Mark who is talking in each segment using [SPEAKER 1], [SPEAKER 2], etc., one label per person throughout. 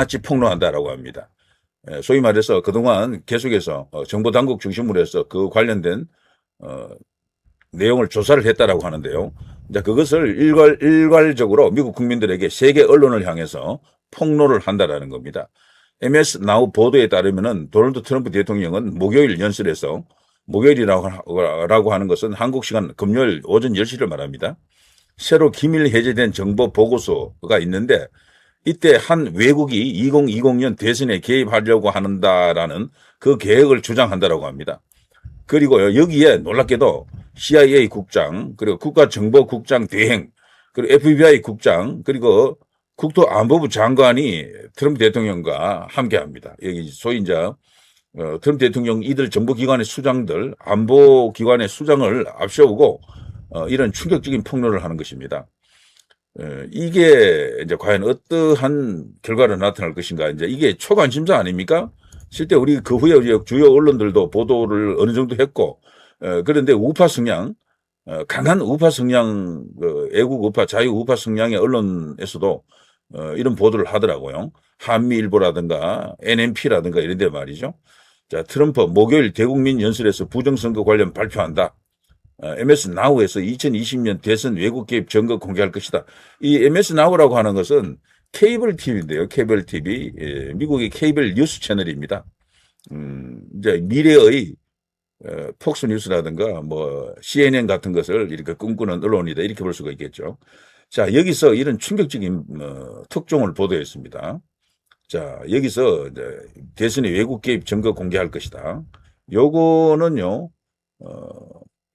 [SPEAKER 1] 같이 폭로한다라고 합니다. 소위 말해서 그동안 계속해서 정보 당국 중심으로 해서 그 관련된 어, 내용을 조사를 했다라고 하는데요. 이제 그것을 일괄적으로 미국 국민들에게 세계 언론을 향해서 폭로를 한다라는 겁니다. MS 나우 보도에 따르면은 도널드 트럼프 대통령은 목요일 연설에서 목요일이라고 하는 것은 한국 시간 금요일 오전 10시를 말합니다. 새로 기밀 해제된 정보 보고서가 있는데 이때 한 외국이 2020년 대선에 개입하려고 한다라는 그 계획을 주장한다라고 합니다. 그리고 여기에 놀랍게도 CIA 국장, 그리고 국가정보국장 대행, 그리고 FBI 국장, 그리고 국토안보부 장관이 트럼프 대통령과 함께 합니다. 여기 소위 이제 트럼프 대통령 이들 정보기관의 수장들, 안보기관의 수장을 앞세우고 이런 충격적인 폭로를 하는 것입니다. 이게 이제 과연 어떠한 결과로 나타날 것인가. 이제 이게 초관심사 아닙니까? 실제 우리 그 후에 주요 언론들도 보도를 어느 정도 했고, 그런데 우파 성향, 강한 우파 성향, 애국 우파, 자유 우파 성향의 언론에서도 이런 보도를 하더라고요. 한미일보라든가 NMP라든가 이런 데 말이죠. 자, 트럼프 목요일 대국민 연설에서 부정선거 관련 발표한다. MS 나우에서 2020년 대선 외국 개입 증거 공개할 것이다. 이 MS 나우라고 하는 것은 케이블 TV인데요. 케이블 TV, 미국의 케이블 뉴스 채널입니다. 이제 미래의 폭스 뉴스라든가 뭐 CNN 같은 것을 이렇게 꿈꾸는 언론이다. 이렇게 볼 수가 있겠죠. 자, 여기서 이런 충격적인 특종을 보도했습니다. 자, 여기서 이제 대선의 외국 개입 증거 공개할 것이다. 요거는요,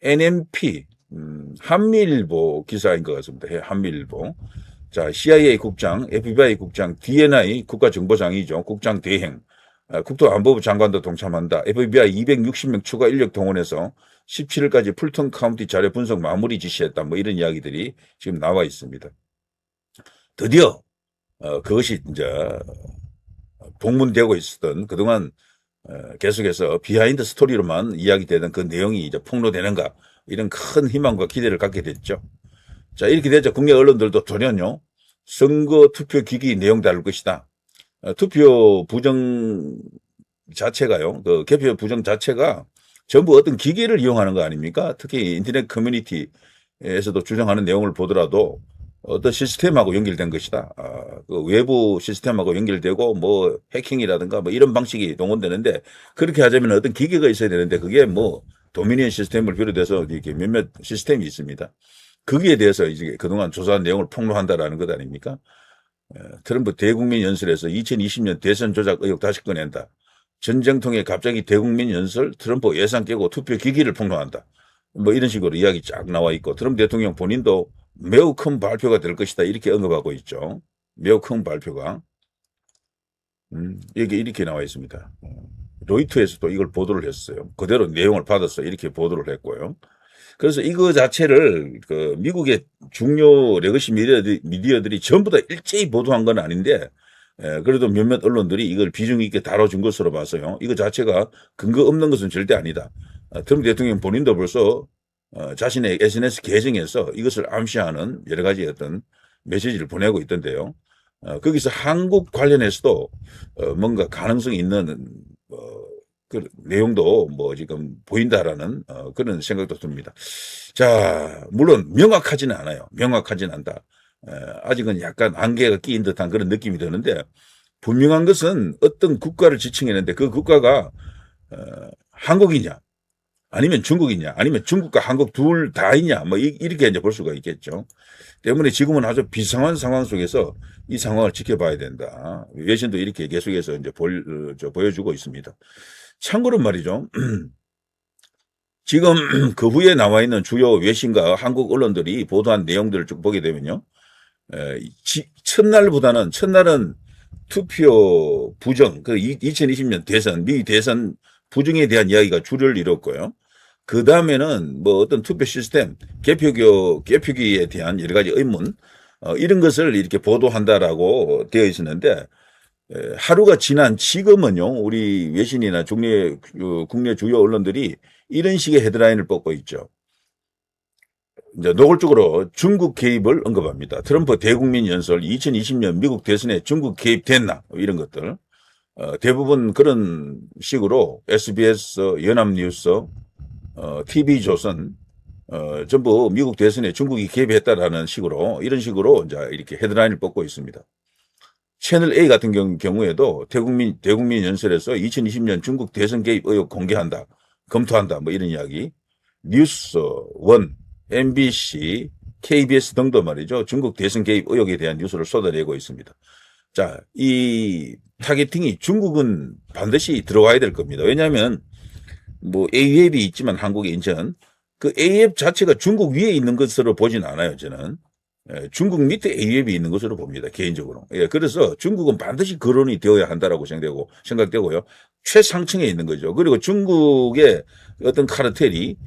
[SPEAKER 1] NMP, 한미일보 기사인 것 같습니다. 한미일보. 자, CIA 국장, FBI 국장, DNI 국가정보장이죠. 국장 대행, 국토안보부 장관도 동참한다. FBI 260명 추가 인력 동원해서 17일까지 풀턴 카운티 자료 분석 마무리 지시했다. 뭐 이런 이야기들이 지금 나와 있습니다. 드디어 그것이 이제 동문되고 있었던 그동안 계속해서 비하인드 스토리로만 이야기되던 그 내용이 이제 폭로되는가 이런 큰 희망과 기대를 갖게 됐죠. 자, 이렇게 되자 국내 언론들도 전혀 선거 투표 기기 내용 다룰 것이다. 투표 부정 자체가요, 그 개표 부정 자체가 전부 어떤 기계를 이용하는 거 아닙니까? 특히 인터넷 커뮤니티에서도 주장하는 내용을 보더라도 어떤 시스템하고 연결된 것이다. 그 외부 시스템하고 연결되고 뭐 해킹이라든가 뭐 이런 방식이 동원되는데 그렇게 하자면 어떤 기계가 있어야 되는데 그게 뭐 도미니언 시스템을 비롯해서 이렇게 몇몇 시스템이 있습니다. 거기에 대해서 이제 그동안 조사한 내용을 폭로한다라는 것 아닙니까? 트럼프 대국민 연설에서 2020년 대선 조작 의혹 다시 꺼낸다. 전쟁통에 갑자기 대국민 연설, 트럼프 예산 깨고 투표 기기를 폭로한다. 뭐 이런 식으로 이야기 쫙 나와 있고 트럼프 대통령 본인도 매우 큰 발표가 될 것이다. 이렇게 언급하고 있죠. 매우 큰 발표가. 이게 이렇게 나와 있습니다. 로이터에서도 이걸 보도를 했어요. 그대로 내용을 받아서 이렇게 보도를 했고요. 그래서 이거 자체를 그 미국의 중요 레거시 미디어들이 전부 다 일제히 보도한 건 아닌데 그래도 몇몇 언론들이 이걸 비중 있게 다뤄준 것으로 봐서요. 이거 자체가 근거 없는 것은 절대 아니다. 트럼프 대통령 본인도 벌써 자신의 SNS 계정에서 이것을 암시하는 여러 가지 어떤 메시지를 보내고 있던데요. 거기서 한국 관련해서도 뭔가 가능성이 있는 그 내용도 뭐 지금 보인다라는 그런 생각도 듭니다. 자, 물론 명확하지는 않아요. 명확하지는 않다. 아직은 약간 안개가 끼인 듯한 그런 느낌이 드는데 분명한 것은 어떤 국가를 지칭했는데 그 국가가 한국이냐 아니면 중국이냐 아니면 중국과 한국 둘 다이냐 뭐 이렇게 이제 볼 수가 있겠죠. 때문에 지금은 아주 비상한 상황 속에서 이 상황을 지켜봐야 된다. 외신도 이렇게 계속해서 이제 보여주고 있습니다. 참고로 말이죠. 지금 그 후에 나와 있는 주요 외신과 한국 언론들이 보도한 내용들을 쭉 보게 되면요. 첫날은 투표 부정, 그 2020년 대선, 미 대선 부정에 대한 이야기가 주를 이뤘고요. 그 다음에는 뭐 어떤 투표 시스템, 개표기에 대한 여러 가지 의문, 이런 것을 이렇게 보도한다라고 되어 있었는데, 하루가 지난 지금은요, 우리 외신이나 국내 주요 언론들이 이런 식의 헤드라인을 뽑고 있죠. 이제 노골적으로 중국 개입을 언급합니다. 트럼프 대국민 연설 2020년 미국 대선에 중국 개입됐나 이런 것들 대부분 그런 식으로 SBS, 연합뉴스, TV조선 전부 미국 대선에 중국이 개입했다라는 식으로 이런 식으로 이제 이렇게 헤드라인을 뽑고 있습니다. 채널 A 같은 경우에도 대국민 연설에서 2020년 중국 대선 개입 의혹 공개한다, 검토한다 뭐 이런 이야기. 뉴스, 원, MBC, KBS 등도 말이죠. 중국 대선 개입 의혹에 대한 뉴스를 쏟아내고 있습니다. 자, 이 타겟팅이 중국은 반드시 들어와야 될 겁니다. 왜냐하면 뭐 A앱이 있지만 한국의 인천 그 A앱 자체가 중국 위에 있는 것으로 보진 않아요. 저는 중국 밑에 A앱이 있는 것으로 봅니다. 개인적으로. 예, 그래서 중국은 반드시 거론이 되어야 한다라고 생각되고요. 최상층에 있는 거죠. 그리고 중국의 어떤 카르텔이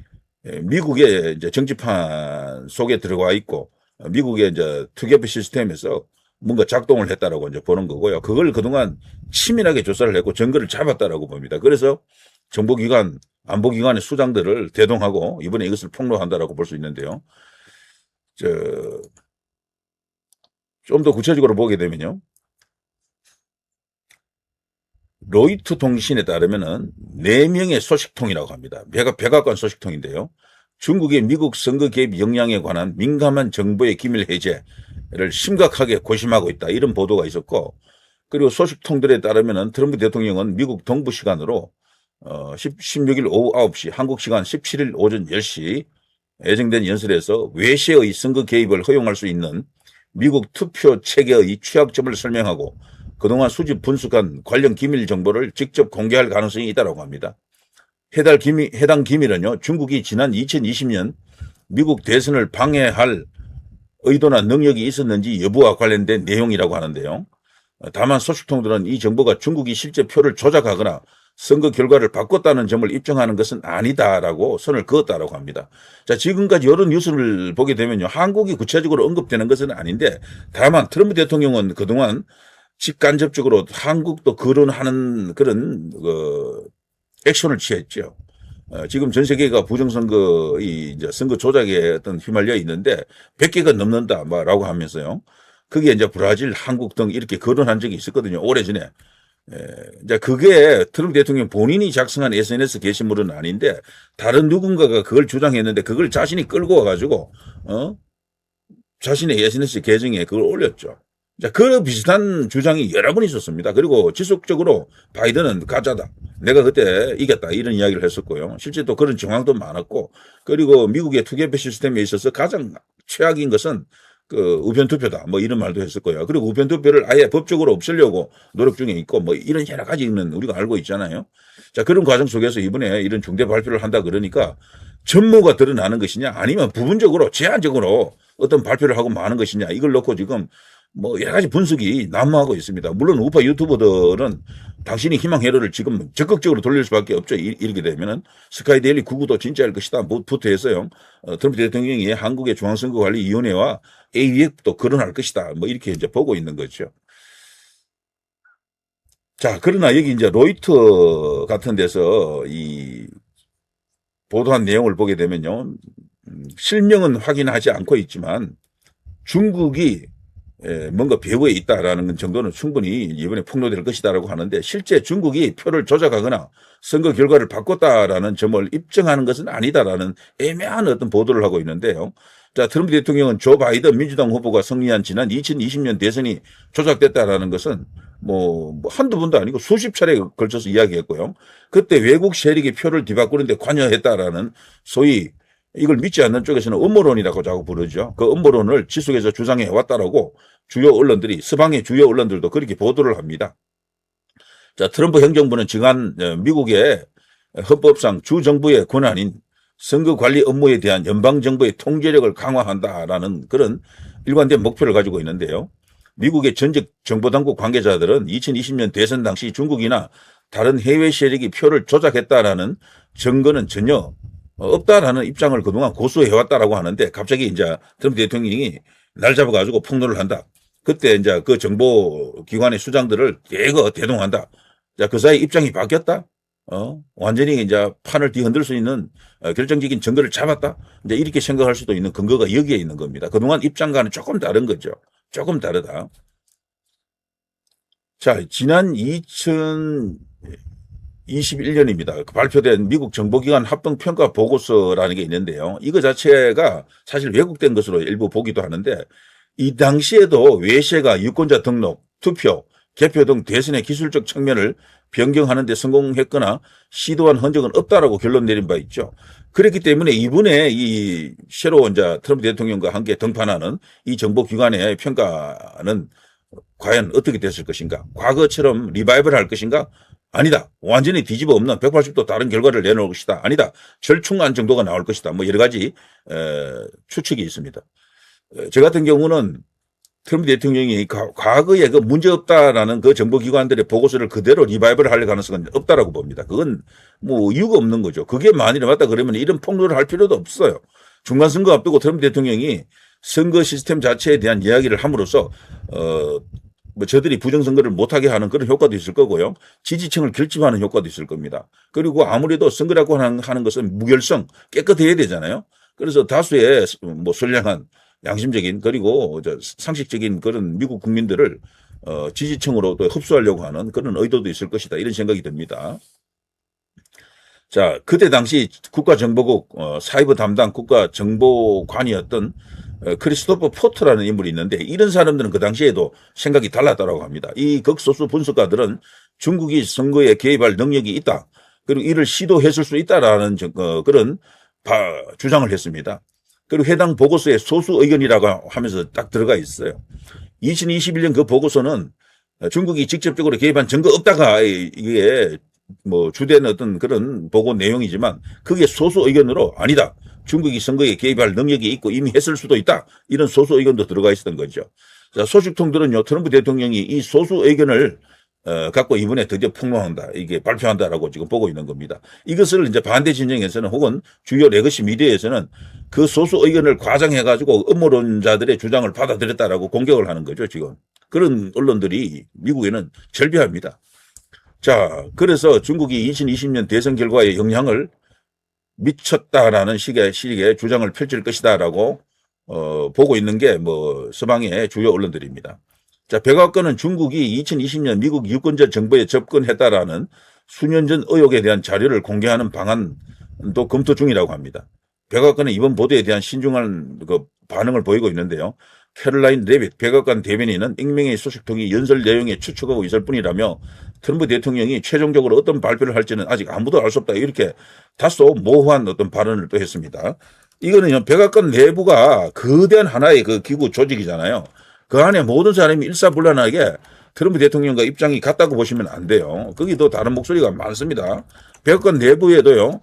[SPEAKER 1] 미국의 이제 정치판 속에 들어가 있고 미국의 이제 투개표 시스템에서 뭔가 작동을 했다라고 이제 보는 거고요. 그걸 그동안 치밀하게 조사를 했고 증거를 잡았다라고 봅니다. 그래서 정보기관, 안보기관의 수장들을 대동하고 이번에 이것을 폭로한다라고 볼 수 있는데요. 좀 더 구체적으로 보게 되면요. 로이터 통신에 따르면은 4명의 소식통이라고 합니다. 백악관 소식통인데요. 중국의 미국 선거 개입 역량에 관한 민감한 정보의 기밀 해제를 심각하게 고심하고 있다. 이런 보도가 있었고, 그리고 소식통들에 따르면은 트럼프 대통령은 미국 동부 시간으로 16일 오후 9시, 한국 시간 17일 오전 10시 예정된 연설에서 외세의 선거 개입을 허용할 수 있는 미국 투표 체계의 취약점을 설명하고 그동안 수집 분석한 관련 기밀 정보를 직접 공개할 가능성이 있다고 합니다. 해당 기밀은요, 중국이 지난 2020년 미국 대선을 방해할 의도나 능력이 있었는지 여부와 관련된 내용이라고 하는데요. 다만 소식통들은 이 정보가 중국이 실제 표를 조작하거나 선거 결과를 바꿨다는 점을 입증하는 것은 아니다라고 선을 그었다라고 합니다. 자, 지금까지 이런 뉴스를 보게 되면요, 한국이 구체적으로 언급되는 것은 아닌데, 다만 트럼프 대통령은 그동안 직간접적으로 한국도 거론하는 그런 액션을 취했죠. 지금 전 세계가 부정선거, 이제 선거 조작에 어떤 휘말려 있는데 100개가 넘는다라고 하면서요. 그게 이제 브라질, 한국 등 이렇게 거론한 적이 있었거든요. 오래전에. 이제 그게 트럼프 대통령 본인이 작성한 SNS 게시물은 아닌데 다른 누군가가 그걸 주장했는데 그걸 자신이 끌고 와가지고 자신의 SNS 계정에 그걸 올렸죠. 자, 그 비슷한 주장이 여러 번 있었습니다. 그리고 지속적으로 바이든은 가짜다, 내가 그때 이겼다, 이런 이야기를 했었고요. 실제 또 그런 정황도 많았고, 그리고 미국의 투개표 시스템에 있어서 가장 최악인 것은 그 우편투표다, 뭐 이런 말도 했었고요. 그리고 우편투표를 아예 법적으로 없애려고 노력 중에 있고, 뭐 이런 여러 가지 있는 우리가 알고 있잖아요. 자, 그런 과정 속에서 이번에 이런 중대 발표를 한다 그러니까 전모가 드러나는 것이냐, 아니면 부분적으로 제한적으로 어떤 발표를 하고 마는 것이냐, 이걸 놓고 지금 뭐 여러 가지 분석이 난무하고 있습니다. 물론 우파 유튜버들은 당신이 희망 회로를 지금 적극적으로 돌릴 수밖에 없죠. 이렇게 되면은 스카이데일리 구구도 진짜일 것이다 부터 해서요. 트럼프 대통령이 한국의 중앙선거관리위원회와 AEF도 거론할 것이다. 뭐 이렇게 이제 보고 있는 거죠. 자, 그러나 여기 이제 로이터 같은 데서 이 보도한 내용을 보게 되면요. 실명은 확인하지 않고 있지만 중국이 뭔가 배후에 있다라는 정도는 충분히 이번에 폭로될 것이다라고 하는데, 실제 중국이 표를 조작하거나 선거 결과를 바꿨다라는 점을 입증하는 것은 아니다라는 애매한 어떤 보도를 하고 있는데요. 자, 트럼프 대통령은 조 바이든 민주당 후보가 승리한 지난 2020년 대선이 조작됐다라는 것은 뭐 한두 번도 아니고 수십 차례에 걸쳐서 이야기했고요. 그때 외국 세력이 표를 뒤바꾸는데 관여했다라는 소위 이걸 믿지 않는 쪽에서는 음모론이라고 자꾸 부르죠. 그 음모론을 지속해서 주장해 왔다라고 주요 언론들이, 서방의 주요 언론들도 그렇게 보도를 합니다. 자, 트럼프 행정부는 지난 미국의 헌법상 주정부의 권한인 선거관리 업무에 대한 연방정부의 통제력을 강화한다라는 그런 일관된 목표를 가지고 있는데요. 미국의 전직 정보당국 관계자들은 2020년 대선 당시 중국이나 다른 해외 세력이 표를 조작했다라는 증거는 전혀 없다라는 입장을 그동안 고수해왔다라고 하는데, 갑자기 이제 트럼프 대통령이 날 잡아가지고 폭로를 한다. 그때 이제 그 정보기관의 수장들을 대거 대동한다. 자, 그 사이 입장이 바뀌었다? 완전히 이제 판을 뒤흔들 수 있는 결정적인 증거를 잡았다. 이제 이렇게 생각할 수도 있는 근거가 여기에 있는 겁니다. 그동안 입장과는 조금 다른 거죠. 조금 다르다. 자, 지난 2021년입니다. 발표된 미국 정보기관 합동평가 보고서라는 게 있는데요. 이거 자체가 사실 왜곡된 것으로 일부 보기도 하는데 이 당시에도 외세가 유권자 등록, 투표, 개표 등 대선의 기술적 측면을 변경하는 데 성공했거나 시도한 흔적은 없다라고 결론 내린 바 있죠. 그렇기 때문에 이번에 이 새로 이제 트럼프 대통령과 함께 등판하는 이 정보기관의 평가는 과연 어떻게 됐을 것인가? 과거처럼 리바이벌 할 것인가? 아니다. 완전히 뒤집어 엎는 180도 다른 결과를 내놓을 것이다. 아니다. 절충안 정도가 나올 것이다. 뭐 여러 가지 추측이 있습니다. 저 같은 경우는 트럼프 대통령이 과거에 그 문제없다라는 그 정보기관들의 보고서를 그대로 리바이벌 할 가능성은 없다라고 봅니다. 그건 뭐 이유가 없는 거죠. 그게 만일에 맞다 그러면 이런 폭로를 할 필요도 없어요. 중간선거 앞두고 트럼프 대통령이 선거 시스템 자체에 대한 이야기를 함으로써 뭐 저들이 부정선거를 못하게 하는 그런 효과도 있을 거고요. 지지층을 결집하는 효과도 있을 겁니다. 그리고 아무래도 선거라고 하는 것은 무결성, 깨끗해야 되잖아요. 그래서 다수의 뭐 선량한 양심적인 그리고 상식적인 그런 미국 국민들을 지지층으로 또 흡수하려고 하는 그런 의도도 있을 것이다. 이런 생각이 듭니다. 자, 그때 당시 국가정보국 사이버 담당 국가정보관이었던 크리스토퍼 포트라는 인물이 있는데 이런 사람들은 그 당시에도 생각이 달랐다고 합니다. 이 극소수 분석가들은 중국이 선거에 개입할 능력이 있다. 그리고 이를 시도했을 수 있다라는 그런 주장을 했습니다. 그리고 해당 보고서에 소수 의견이라고 하면서 딱 들어가 있어요. 2021년 그 보고서는 중국이 직접적으로 개입한 증거 없다가 이게 뭐 주된 어떤 그런 보고 내용이지만 그게 소수 의견으로 아니다. 중국이 선거에 개입할 능력이 있고 이미 했을 수도 있다. 이런 소수 의견도 들어가 있었던 거죠. 자, 소식통들은요, 트럼프 대통령이 이 소수 의견을 갖고 이번에 드디어 폭로한다. 이게 발표한다라고 지금 보고 있는 겁니다. 이것을 이제 반대 진영에서는 혹은 주요 레거시 미디어에서는 그 소수 의견을 과장해가지고 음모론자들의 주장을 받아들였다라고 공격을 하는 거죠, 지금. 그런 언론들이 미국에는 절비합니다. 자, 그래서 중국이 2020년 대선 결과에 영향을 미쳤다라는 식의 주장을 펼칠 것이다라고 보고 있는 게 뭐 서방의 주요 언론들입니다. 자, 백악관은 중국이 2020년 미국 유권자 정보에 접근했다라는 수년 전 의혹에 대한 자료를 공개하는 방안도 검토 중이라고 합니다. 백악관은 이번 보도에 대한 신중한 그 반응을 보이고 있는데요. 캐롤라인 레빗 백악관 대변인은 익명의 소식통이 연설 내용에 추측하고 있을 뿐이라며 트럼프 대통령이 최종적으로 어떤 발표를 할지는 아직 아무도 알 수 없다. 이렇게 다소 모호한 어떤 발언을 또 했습니다. 이거는 백악관 내부가 거대한 하나의 그 기구 조직이잖아요. 그 안에 모든 사람이 일사불란하게 트럼프 대통령과 입장이 같다고 보시면 안 돼요. 거기도 다른 목소리가 많습니다. 백악관 내부에도요.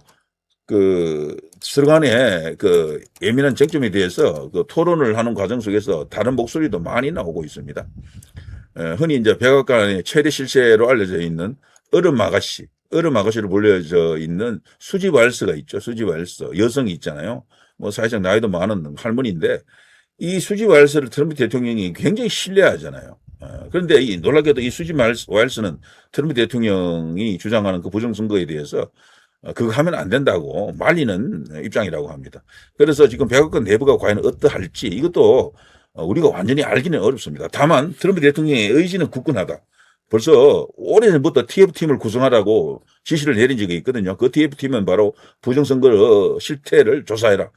[SPEAKER 1] 서간의 그 예민한 쟁점에 대해서 그 토론을 하는 과정 속에서 다른 목소리도 많이 나오고 있습니다. 흔히 이제 백악관의 최대 실세로 알려져 있는 얼음 아가씨로 불려져 있는 수지 와일스가 있죠. 수지 와일스 여성이 있잖아요. 뭐 사실상 나이도 많은 할머니인데 이 수지 와일스를 트럼프 대통령이 굉장히 신뢰하잖아요. 그런데 놀랍게도 이 수지 와일스는 트럼프 대통령이 주장하는 그 부정선거에 대해서 그거 하면 안 된다고 말리는 입장이라고 합니다. 그래서 지금 백악관 내부가 과연 어떠할지 이것도 우리가 완전히 알기는 어렵습니다. 다만 트럼프 대통령의 의지는 굳건하다. 벌써 오래전부터 TF팀을 구성하라고 지시를 내린 적이 있거든요. 그 TF팀은 바로 부정선거 실태를 조사해라.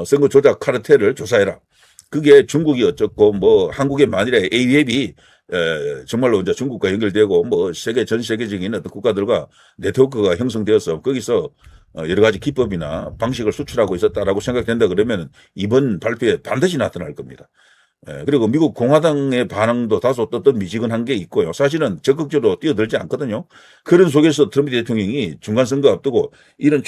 [SPEAKER 1] 선거 조작 카르텔을 조사해라. 그게 중국이 어쩌고 뭐 한국의 만일에 A앱이 정말로 이제 중국과 연결되고 뭐 전 세계적인 어떤 국가들과 네트워크가 형성되어서 거기서 여러 가지 기법이나 방식을 수출하고 있었다라고 생각된다 그러면 이번 발표에 반드시 나타날 겁니다. 그리고 미국 공화당의 반응도 다소 미지근한 게 있고요. 사실은 적극적으로 뛰어들지 않거든요. 그런 속에서 트럼프 대통령이 중간선거 앞두고 이런